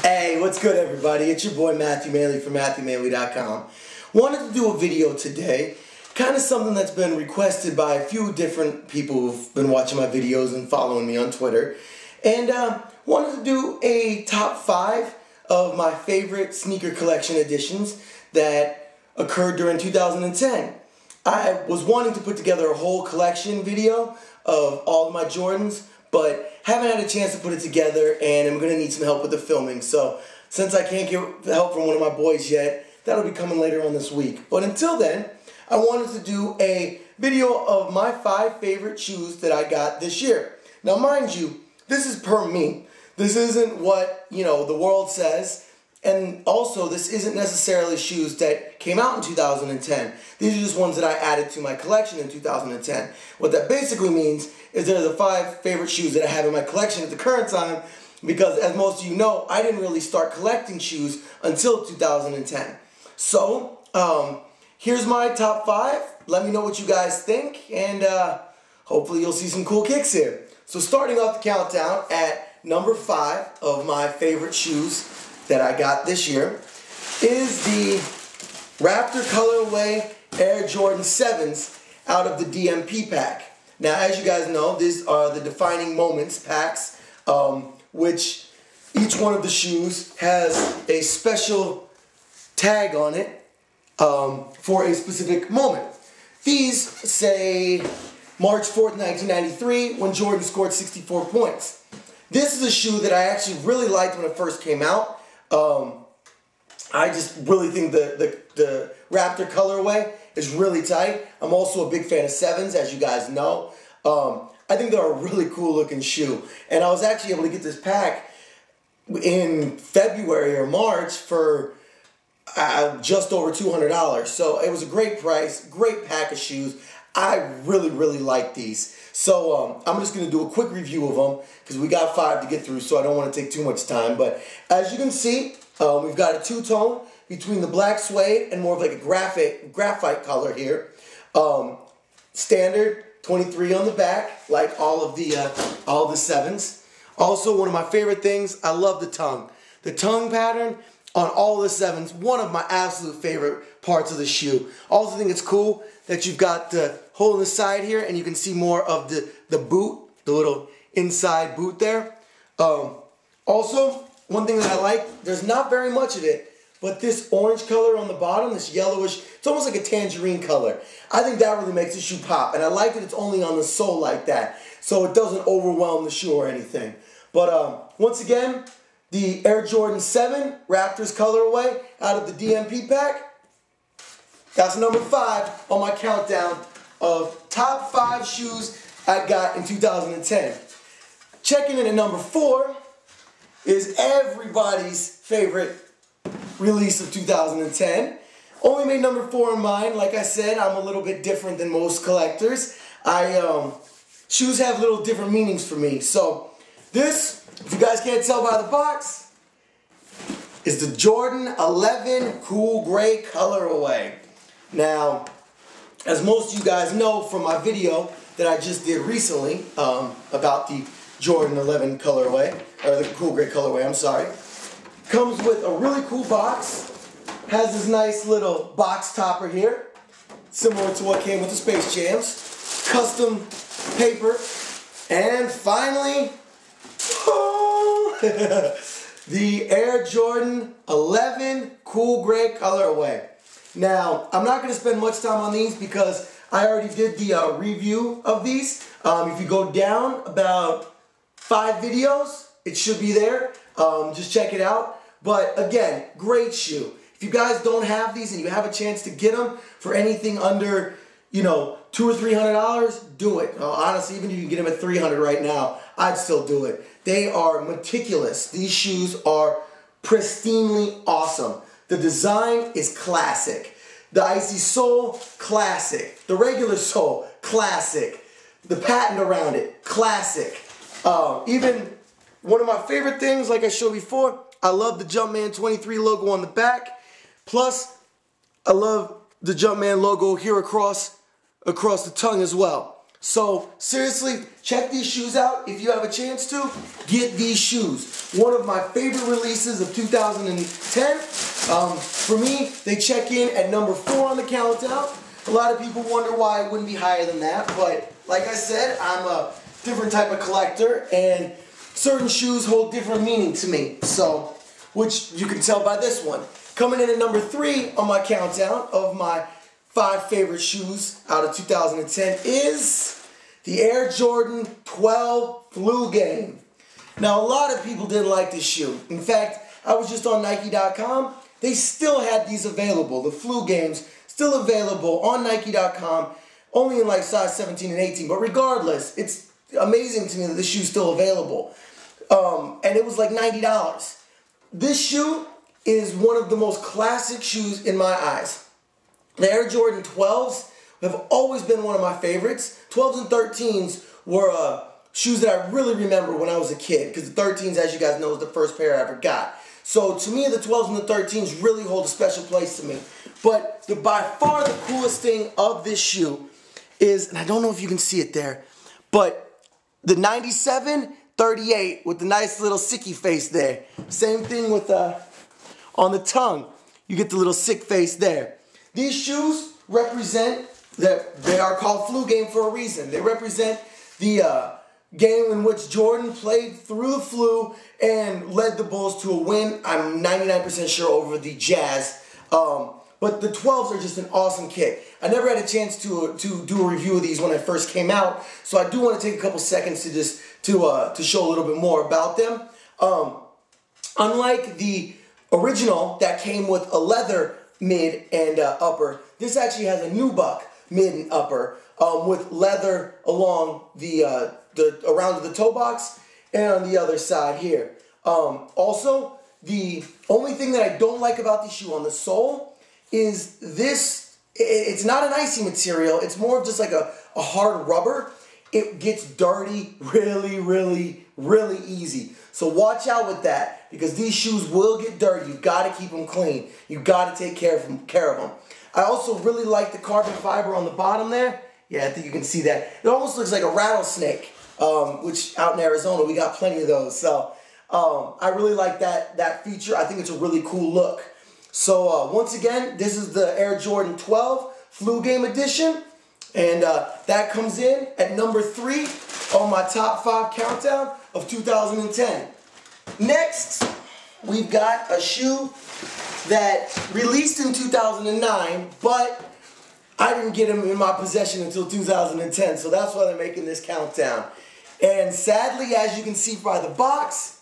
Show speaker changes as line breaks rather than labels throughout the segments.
Hey, what's good everybody? It's your boy Matthew Maley from MatthewMaley.com. Wanted to do a video today, kind of something that's been requested by a few different people who've been watching my videos and following me on Twitter. And wanted to do a top 5 of my favorite sneaker collection editions that occurred during 2010. I was wanting to put together a whole collection video of all of my Jordans, but haven't had a chance to put it together, and I'm going to need some help with the filming. So since I can't get help from one of my boys yet, that'll be coming later on this week. But until then, I wanted to do a video of my 5 favorite shoes that I got this year. Now mind you, this is per me. This isn't what, the world says. And also, this isn't necessarily shoes that came out in 2010. These are just ones that I added to my collection in 2010. What that basically means is they're the 5 favorite shoes that I have in my collection at the current time, because as most of you know, I didn't really start collecting shoes until 2010. So, here's my top 5. Let me know what you guys think, and hopefully you'll see some cool kicks here. So starting off the countdown at number 5 of my favorite shoes that I got this year is the Raptor colorway Air Jordan 7s out of the DMP pack. Now, as you guys know, these are the Defining Moments packs, which each one of the shoes has a special tag on it for a specific moment. These say March 4th, 1993, when Jordan scored 64 points. This is a shoe that I actually really liked when it first came out. I just really think the Raptor colorway is really tight. I'm also a big fan of 7s, as you guys know. I think they're a really cool looking shoe. And I was actually able to get this pack in February or March for just over $200. So it was a great price, great pack of shoes. I really, really like these. So I'm just going to do a quick review of them because we got 5 to get through, so I don't want to take too much time. But as you can see, we've got a two-tone between the black suede and more of like a graphite color here. Standard 23 on the back, like all of the 7s. Also, one of my favorite things, I love the tongue. The tongue pattern on all the 7s, one of my absolute favorite parts of the shoe. Also think it's cool that you've got the hole in the side here and you can see more of the boot, the little inside boot there. Also, one thing that I like, there's not very much of it, but this orange color on the bottom, this yellowish, it's almost like a tangerine color. I think that really makes the shoe pop, and I like that it's only on the sole like that, so it doesn't overwhelm the shoe or anything. But once again, the Air Jordan 7 Raptors colorway out of the DMP pack. That's number 5 on my countdown of top 5 shoes I got in 2010. Checking in at number 4 is everybody's favorite release of 2010. Only made number 4 in mine. Like I said, I'm a little bit different than most collectors. Shoes have little different meanings for me. So this, if you guys can't tell by the box, is the Jordan 11 Cool Gray colorway. Now, as most of you guys know from my video that I just did recently about the Jordan 11 colorway, or the Cool Gray colorway, I'm sorry, comes with a really cool box, has this nice little box topper here, similar to what came with the Space Jams, custom paper, and finally, the Air Jordan 11 Cool Gray colorway. Now, I'm not going to spend much time on these because I already did the review of these. If you go down about 5 videos, it should be there. Just check it out. But again, great shoe. If you guys don't have these and you have a chance to get them for anything under, $200 or $300, do it. Honestly, even if you can get them at $300 right now, I'd still do it. They are meticulous. These shoes are pristinely awesome. The design is classic. The icy sole, classic. The regular sole, classic. The patent around it, classic. Even one of my favorite things, like I showed before, I love the Jumpman 23 logo on the back. Plus, I love the Jumpman logo here across the tongue as well. So seriously, check these shoes out. If you have a chance to, get these shoes. One of my favorite releases of 2010. For me, they check in at number 4 on the countdown. A lot of people wonder why it wouldn't be higher than that, but like I said, I'm a different type of collector, and certain shoes hold different meaning to me. So, which you can tell by this one. Coming in at number 3 on my countdown of my 5 favorite shoes out of 2010 is the Air Jordan 12 Flu Game. Now, a lot of people didn't like this shoe. In fact, I was just on Nike.com. They still had these available. The Flu Games still available on Nike.com, only in like size 17 and 18. But regardless, it's amazing to me that this shoe's still available. And it was like $90. This shoe is one of the most classic shoes in my eyes. The Air Jordan 12s have always been one of my favorites. 12s and 13s were shoes that I really remember when I was a kid, because the 13s, as you guys know, is the first pair I ever got. So to me, the 12s and the 13s really hold a special place to me. But by far the coolest thing of this shoe is, and I don't know if you can see it there, but the 97 38 with the nice little sicky face there. Same thing with on the tongue. You get the little sick face there. These shoes represent that they are called Flu Game for a reason. They represent the game in which Jordan played through the flu and led the Bulls to a win. I'm 99% sure over the Jazz. But the 12s are just an awesome kick. I never had a chance to do a review of these when I first came out, so I do want to take a couple seconds to just to show a little bit more about them. Unlike the original that came with a leather mid and upper, this actually has a nubuck mid and upper with leather along the around the toe box and on the other side here. Also, the only thing that I don't like about the shoe on the sole is this. It's not an icy material. It's more of just like a hard rubber. It gets dirty really, really, really easy. So watch out with that, because these shoes will get dirty. You've got to keep them clean. You've got to take care of them. I also really like the carbon fiber on the bottom there. Yeah, I think you can see that. It almost looks like a rattlesnake, which out in Arizona, we got plenty of those. So I really like that feature. I think it's a really cool look. So once again, this is the Air Jordan 12 Flu Game Edition. And that comes in at number 3 on my top 5 countdown of 2010. Next, we've got a shoe that released in 2009, but I didn't get them in my possession until 2010, so that's why they're making this countdown. And sadly, as you can see by the box,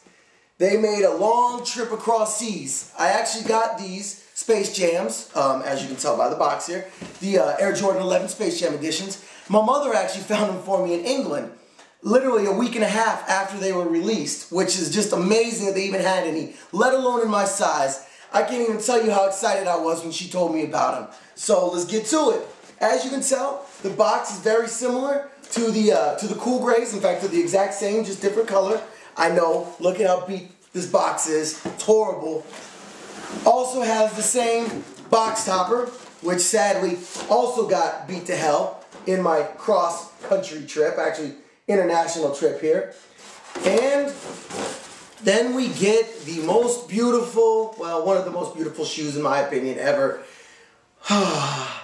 they made a long trip across seas. I actually got these Space Jams, as you can tell by the box here, the Air Jordan 11 Space Jam editions. My mother actually found them for me in England, literally a week and a half after they were released, which is just amazing that they even had any, let alone in my size. I can't even tell you how excited I was when she told me about them. So let's get to it. As you can tell, the box is very similar to the Cool Grays. In fact, they're the exact same, just different color. I know, look at how beat this box is. It's horrible. Also has the same box topper, which sadly also got beat to hell in my cross-country trip, actually international trip here. And then we get the most beautiful, well, one of the most beautiful shoes in my opinion ever.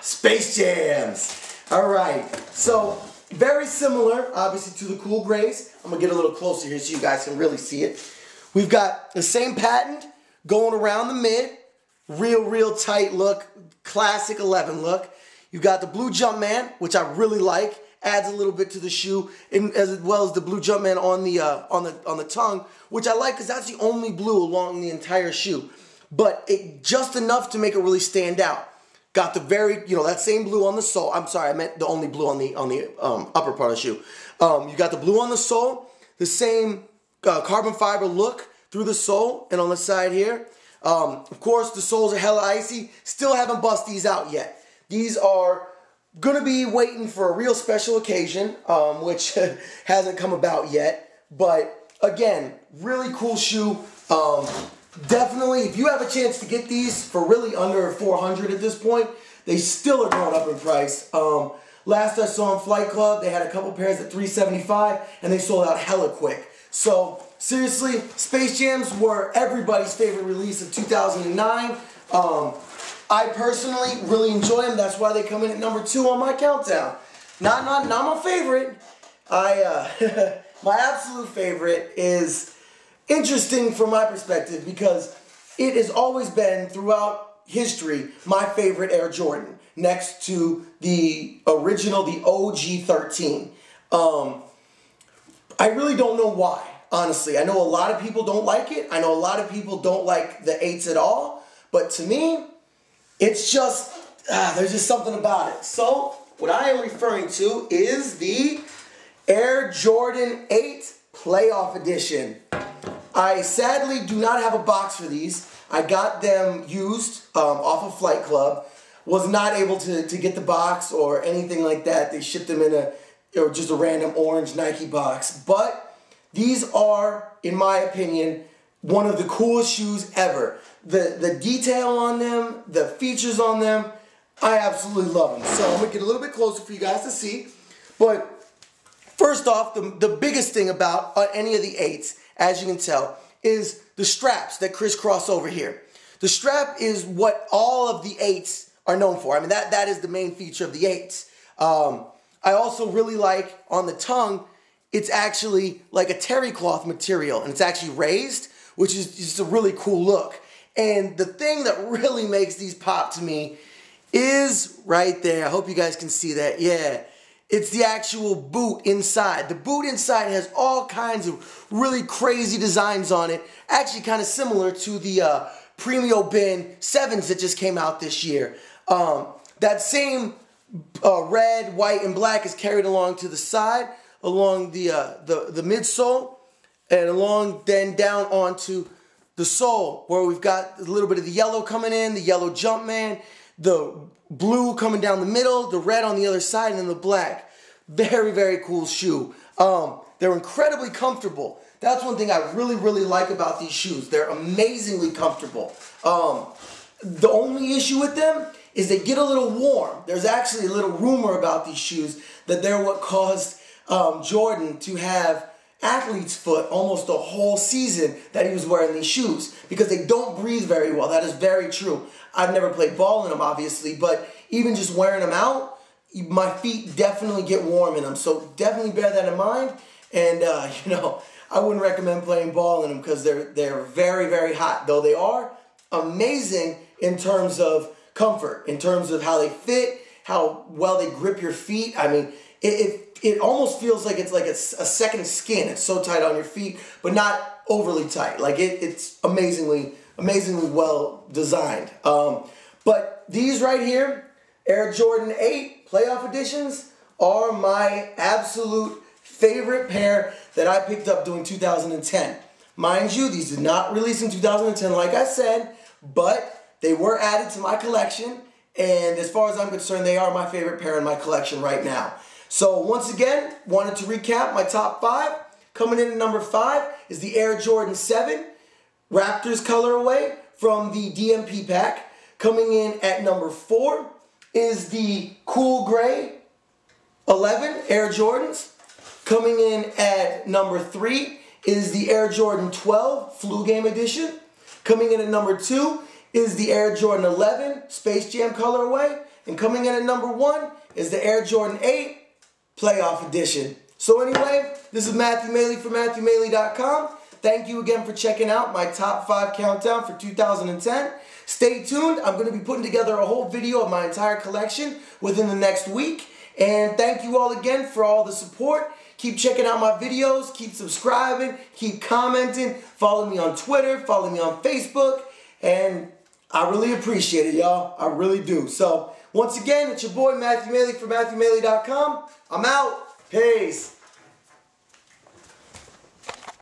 Space Jams. Alright, so very similar, obviously, to the Cool Grays. I'm going to get a little closer here so you guys can really see it. We've got the same patent going around the mid. Real tight look. Classic 11 look. You've got the blue Jumpman, which I really like. Adds a little bit to the shoe, and as well as the blue Jumpman on the tongue, which I like because that's the only blue along the entire shoe. But it just enough to make it really stand out. Got the very, that same blue on the sole. I'm sorry, I meant the only blue on the upper part of the shoe. You got the blue on the sole, the same carbon fiber look through the sole and on the side here. Of course, the soles are hella icy. Still haven't bust these out yet. These are gonna be waiting for a real special occasion, which hasn't come about yet. But again, really cool shoe. Definitely, if you have a chance to get these for really under $400 at this point, they still are going up in price. Last I saw in Flight Club, they had a couple pairs at $375, and they sold out hella quick. So, seriously, Space Jams were everybody's favorite release of 2009. I personally really enjoy them. That's why they come in at number 2 on my countdown. Not my favorite. My absolute favorite is interesting from my perspective because it has always been, throughout history, my favorite Air Jordan, next to the original, the OG 13. I really don't know why, honestly. I know a lot of people don't like it. I know a lot of people don't like the 8s at all. But to me, it's just, there's just something about it. So, what I am referring to is the Air Jordan 8 Playoff Edition. I sadly do not have a box for these. I got them used off of Flight Club. Was not able to get the box or anything like that. They shipped them in just a random orange Nike box. But these are, in my opinion, one of the coolest shoes ever. The detail on them, the features on them, I absolutely love them. So I'm going to get a little bit closer for you guys to see. But first off, the biggest thing about any of the 8s, as you can tell, is the straps that crisscross over here. The strap is what all of the 8s are known for. I mean, that is the main feature of the 8s. I also really like, on the tongue, it's actually like a terry cloth material, and it's actually raised, which is just a really cool look. And the thing that really makes these pop to me is right there. I hope you guys can see that. Yeah. It's the actual boot inside. The boot inside has all kinds of really crazy designs on it. Actually kind of similar to the Premio Ben 7s that just came out this year. That same red, white, and black is carried along to the side, along the midsole, and along then down onto the sole, where we've got a little bit of the yellow coming in, the yellow Jumpman, the blue coming down the middle, the red on the other side, and then the black. Very, very cool shoe. They're incredibly comfortable. That's one thing I really, really like about these shoes. They're amazingly comfortable. The only issue with them is they get a little warm. There's actually a little rumor about these shoes that they're what caused Jordan to have athlete's foot almost the whole season that he was wearing these shoes, because they don't breathe very well. That is very true. I've never played ball in them, obviously, but even just wearing them out, my feet definitely get warm in them. So definitely bear that in mind. And you know, I wouldn't recommend playing ball in them because they're very, very hot. Though they are amazing in terms of comfort, in terms of how they fit, how well they grip your feet. I mean, it almost feels like it's like a second skin. It's so tight on your feet, but not overly tight. Like it's amazingly well designed. But these right here, Air Jordan 8 Playoff Editions, are my absolute favorite pair that I picked up during 2010. Mind you, these did not release in 2010, like I said, but they were added to my collection, and as far as I'm concerned, they are my favorite pair in my collection right now. So once again, wanted to recap my top 5. Coming in at number 5 is the Air Jordan 7 Raptors colorway from the DMP pack. Coming in at number 4 is the Cool Gray 11 Air Jordans. Coming in at number 3 is the Air Jordan 12 Flu Game Edition. Coming in at number 2 is the Air Jordan 11 Space Jam colorway. And coming in at number 1 is the Air Jordan 8 Playoff Edition. So anyway, this is Matthew Maley from MatthewMaley.com. Thank you again for checking out my top 5 countdown for 2010. Stay tuned. I'm going to be putting together a whole video of my entire collection within the next week. And thank you all again for all the support. Keep checking out my videos. Keep subscribing. Keep commenting. Follow me on Twitter. Follow me on Facebook. And I really appreciate it, y'all. I really do. So, once again, it's your boy Matthew Maley from MatthewMaley.com. I'm out. Peace.